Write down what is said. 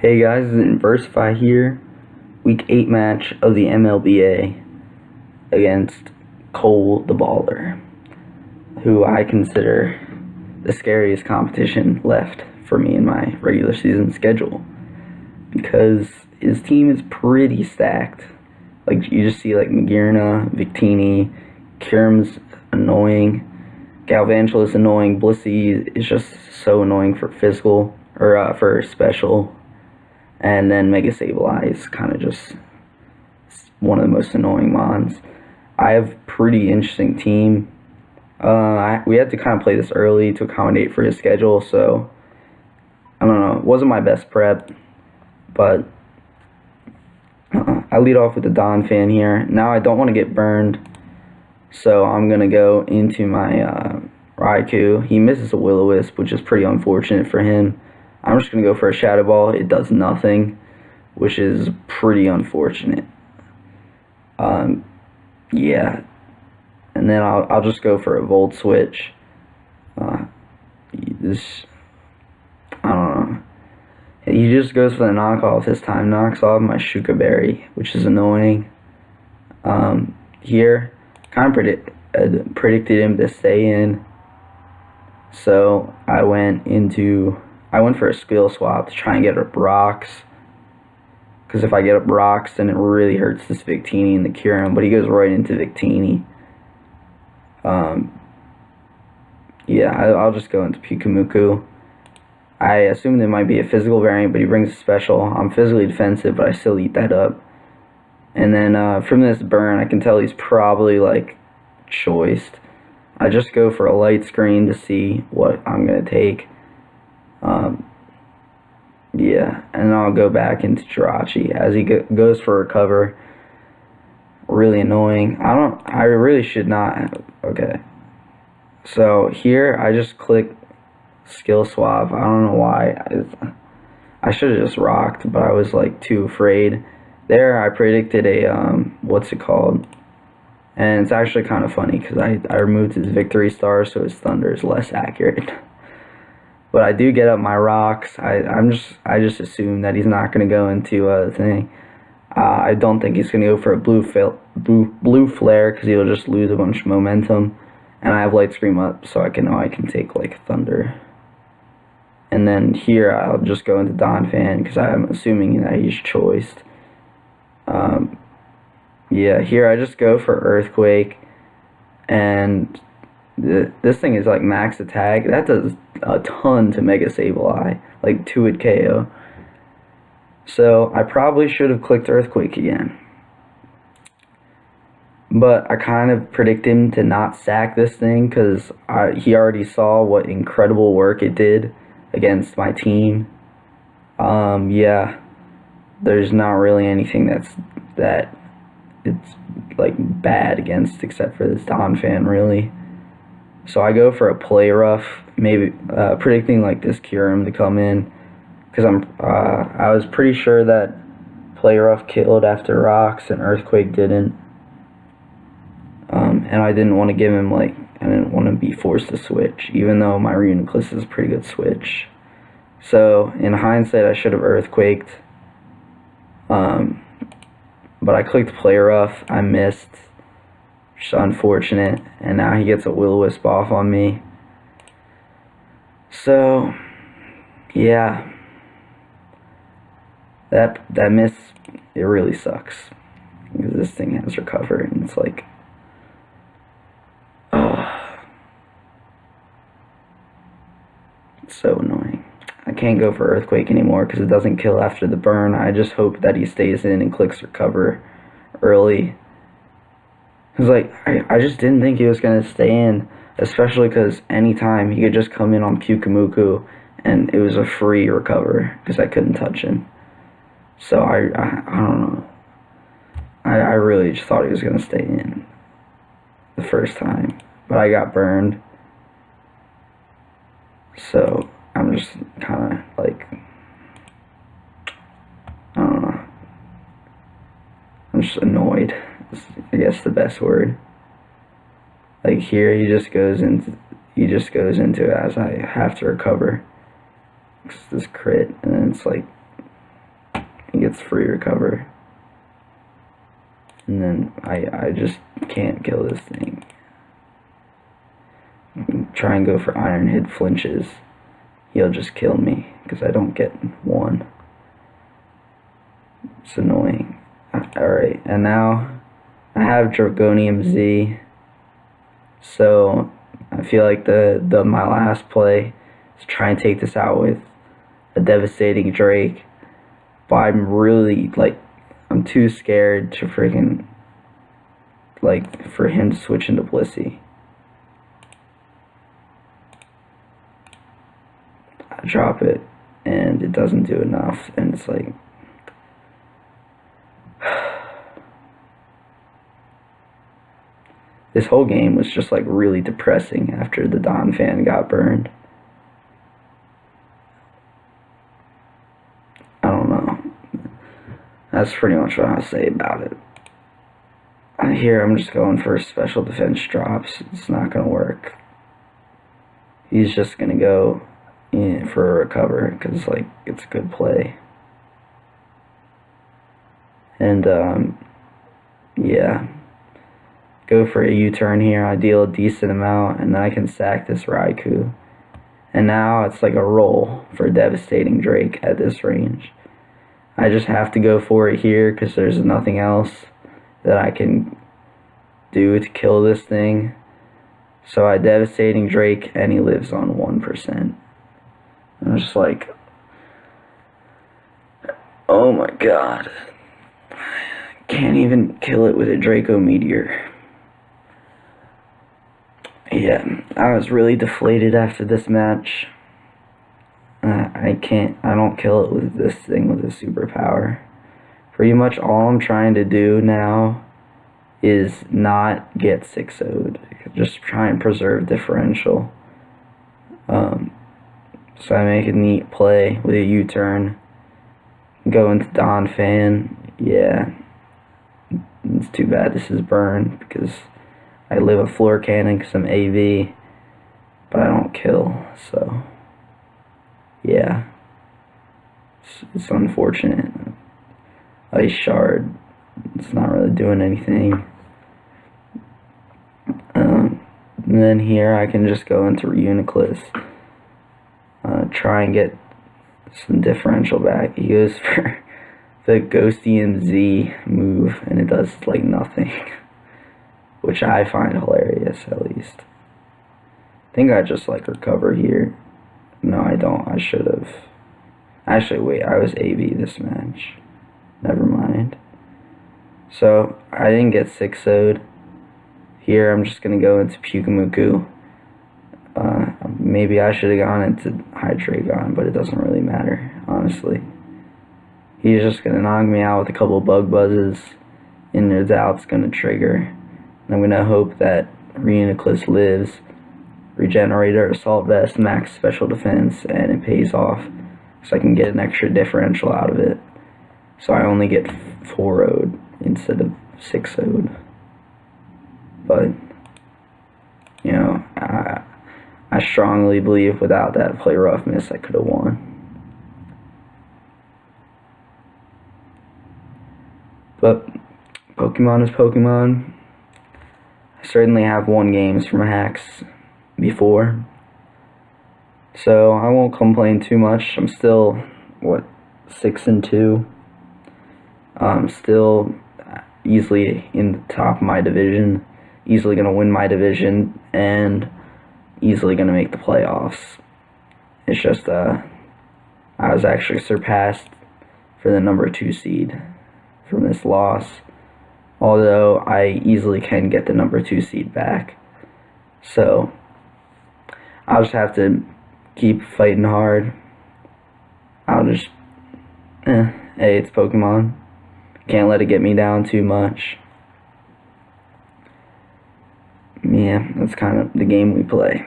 Hey guys, it's Inversify here. Week 8 match of the MLBA against Cole the Baller, who I consider the scariest competition left for me in my regular season schedule, because his team is pretty stacked. Like, you just see like Magearna, Victini, Kyurem's annoying, Galvantula is annoying, Blissey is just so annoying for physical, or for special. And then Mega Sableye is kind of just one of the most annoying mons. I have a pretty interesting team. We had to kind of play this early to accommodate for his schedule, so I don't know. It wasn't my best prep, but I lead off with the Donphan here. Now I don't want to get burned, so I'm going to go into my Raikou. He misses a Will-O-Wisp, which is pretty unfortunate for him. I'm just going to go for a Shadow Ball. It does nothing, which is pretty unfortunate. Yeah. And then I'll just go for a Volt Switch. I don't know. He just goes for the knockoff this time. Knocks off my Shuka Berry, which is annoying. Here, kind of predicted him to stay in. So I went for a skill swap to try and get up rocks. Because if I get up rocks, then it really hurts this Victini and the Kyurem. But he goes right into Victini. Yeah, I'll just go into Pyukumuku. I assume there might be a physical variant, but he brings a special. I'm physically defensive, but I still eat that up. And then from this burn, I can tell he's probably like choiced. I just go for a light screen to see what I'm going to take. Yeah, and I'll go back into Jirachi as he goes for recover. Really annoying. I really should not. Okay. So here I just click skill swap. I don't know why. I should have just rocked, but I was like too afraid. There I predicted a, what's it called? And it's actually kind of funny because I removed his victory star, so his thunder is less accurate. But I do get up my rocks. I just assume that he's not going to go into the thing. I don't think he's going to go for a blue flare because he'll just lose a bunch of momentum. And I have Light Scream up, so I can take like Thunder. And then here I'll just go into Donphan because I'm assuming that he's choiced. Yeah, here I just go for Earthquake, and this thing is like max attack. That does a ton to Mega Sableye, like 2-hit KO. So I probably should have clicked Earthquake again. But I kind of predict him to not sack this thing because he already saw what incredible work it did against my team. Yeah, there's not really anything that it's like bad against except for this Donphan, really. So I go for a Play Rough, maybe predicting like this Kyurem to come in, because I was pretty sure that Play Rough killed after Rocks and Earthquake didn't, and I didn't want to give him I didn't want to be forced to switch, even though my Reuniclus is a pretty good switch. So in hindsight, I should have Earthquaked, but I clicked Play Rough. I missed. Which is unfortunate, and now he gets a Will-O-Wisp off on me. So, yeah, that miss, it really sucks, because this thing has recovered, and it's like, oh, it's so annoying. I can't go for Earthquake anymore because it doesn't kill after the burn. I just hope that he stays in and clicks recover early. Because, like, I just didn't think he was going to stay in, especially because anytime he could just come in on Pyukumuku, and it was a free recover, because I couldn't touch him. So, I don't know. I really just thought he was going to stay in the first time, but I got burned. So, I'm just kind of, like, I don't know. I'm just annoyed. I guess the best word. Like here, he just goes into it as I have to recover. It's this crit, and then it's like He gets free recover. And then I just can't kill this thing. Try and go for Iron Hit flinches. He'll just kill me because I don't get one. It's annoying. Alright, and now I have Dragonium Z. So I feel like my last play is try and take this out with a devastating Drake. But I'm really I'm too scared to freaking for him to switch into Blissey. I drop it and it doesn't do enough, and it's like this whole game was just really depressing after the Donphan got burned. I don't know. That's pretty much what I'll say about it. Here I'm just going for special defense drops. It's not going to work. He's just going to go for a recover because it's a good play. And yeah, go for a U-turn here. I deal a decent amount and then I can sack this Raikou. And now it's like a roll for a devastating Drake at this range. I just have to go for it here because there's nothing else that I can do to kill this thing. So I devastating Drake and he lives on 1%. I'm just like, oh my god. Can't even kill it with a Draco Meteor. Yeah, I was really deflated after this match. I don't kill it with this thing with a superpower. Pretty much all I'm trying to do now is not get 6-0'd. Just try and preserve differential. So I make a neat play with a U-turn. Go into Donphan. Yeah. It's too bad this is burned because I live a floor cannon because I'm AV. But I don't kill, so yeah. It's unfortunate. Ice Shard. It's not really doing anything. And then here I can just go into Reuniclus. Try and get some differential back. He goes for the Ghostian Z move and it does nothing. Which I find hilarious at least. I think I just recover here. No, I don't. I should have. Actually, wait, I was AV this match. Never mind. So, I didn't get 6-0'd. Here, I'm just going to go into Pyukumuku. Maybe I should have gone into Hydreigon, but it doesn't really matter, honestly. He's just going to knock me out with a couple bug buzzes, and their doubt's going to trigger. And I'm going to hope that Reuniclus lives. Regenerator, Assault Vest, max special defense, and it pays off. So I can get an extra differential out of it. So I only get 4-0'd instead of 6-0'd. But, you know, I strongly believe without that play rough miss, I could have won. But Pokemon is Pokemon. I certainly have won games from hacks before. So I won't complain too much. I'm still, 6-2. Still easily in the top of my division. Easily going to win my division and easily going to make the playoffs. It's just, I was actually surpassed for the number 2 seed from this loss. Although I easily can get the number 2 seed back. So I'll just have to keep fighting hard. I'll just, hey, it's Pokemon. Can't let it get me down too much. Yeah, that's kind of the game we play.